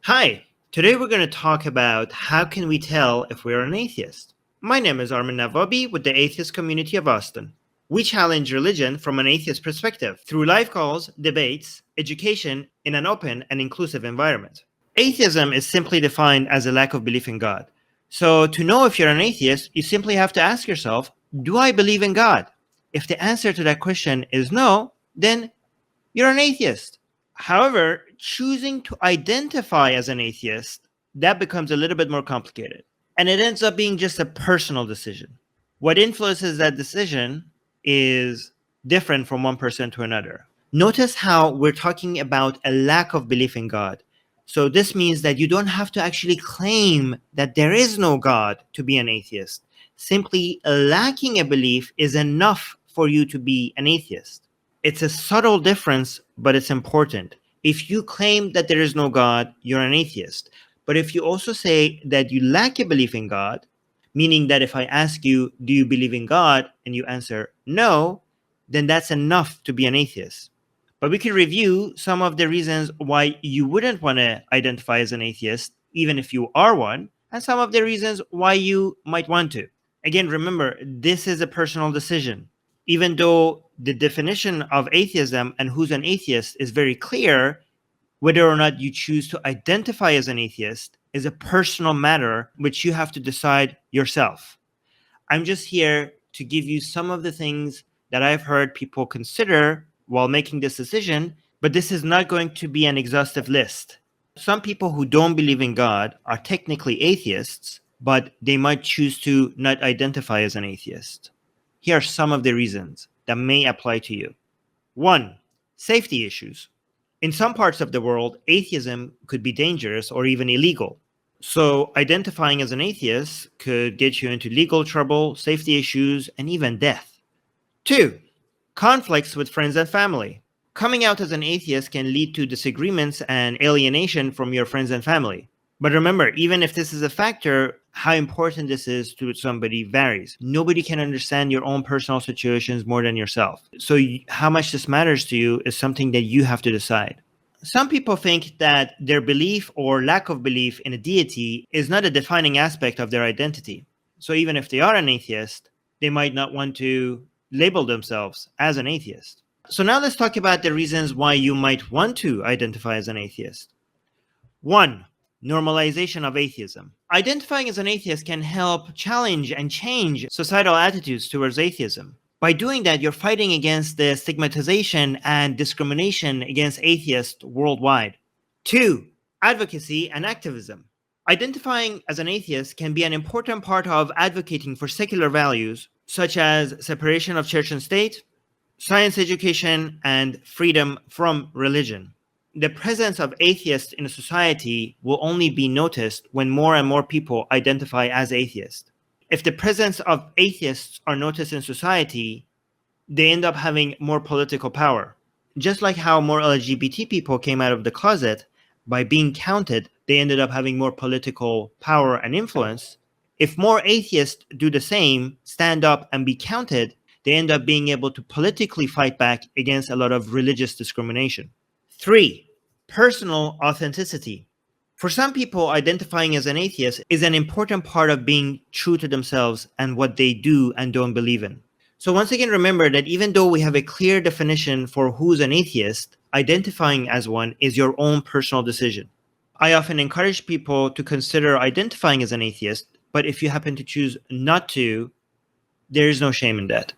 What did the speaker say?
Hi, today we're going to talk about how can we tell if we're an atheist. My name is Armin Navabi with the Atheist Community of Austin. We challenge religion from an atheist perspective through live calls, debates, education in an open and inclusive environment. Atheism is simply defined as a lack of belief in God. So to know if you're an atheist, you simply have to ask yourself, do I believe in God? If the answer to that question is no, then you're an atheist. However, choosing to identify as an atheist, that becomes a little bit more complicated. And it ends up being just a personal decision. What influences that decision is different from one person to another. Notice how we're talking about a lack of belief in God. So this means that you don't have to actually claim that there is no God to be an atheist. Simply lacking a belief is enough for you to be an atheist. It's a subtle difference, but it's important. If you claim that there is no God, you're an atheist. But if you also say that you lack a belief in God, meaning that if I ask you, do you believe in God? And you answer no, then that's enough to be an atheist. But we can review some of the reasons why you wouldn't want to identify as an atheist, even if you are one, and some of the reasons why you might want to. Again, remember, this is a personal decision. Even though the definition of atheism and who's an atheist is very clear, whether or not you choose to identify as an atheist is a personal matter which you have to decide yourself. I'm just here to give you some of the things that I've heard people consider while making this decision, but this is not going to be an exhaustive list. Some people who don't believe in God are technically atheists, but they might choose to not identify as an atheist. Here are some of the reasons that may apply to you. 1. Safety issues. In some parts of the world, atheism could be dangerous or even illegal. So identifying as an atheist could get you into legal trouble, safety issues, and even death. 2. Conflicts with friends and family. Coming out as an atheist can lead to disagreements and alienation from your friends and family. But remember, even if this is a factor, how important this is to somebody varies. Nobody can understand your own personal situations more than yourself. So how much this matters to you is something that you have to decide. Some people think that their belief or lack of belief in a deity is not a defining aspect of their identity. So even if they are an atheist, they might not want to label themselves as an atheist. So now let's talk about the reasons why you might want to identify as an atheist. 1. Normalization of atheism. Identifying as an atheist can help challenge and change societal attitudes towards atheism. By doing that, you're fighting against the stigmatization and discrimination against atheists worldwide. 2. Advocacy and activism. Identifying as an atheist can be an important part of advocating for secular values, such as separation of church and state, science education, and freedom from religion. The presence of atheists in a society will only be noticed when more and more people identify as atheists. If the presence of atheists are noticed in society, they end up having more political power. Just like how more LGBT people came out of the closet, by being counted, they ended up having more political power and influence. If more atheists do the same, stand up and be counted, they end up being able to politically fight back against a lot of religious discrimination. 3. Personal authenticity. For some people, identifying as an atheist is an important part of being true to themselves and what they do and don't believe in. So once again, remember that even though we have a clear definition for who's an atheist, identifying as one is your own personal decision. I often encourage people to consider identifying as an atheist, but if you happen to choose not to, there is no shame in that.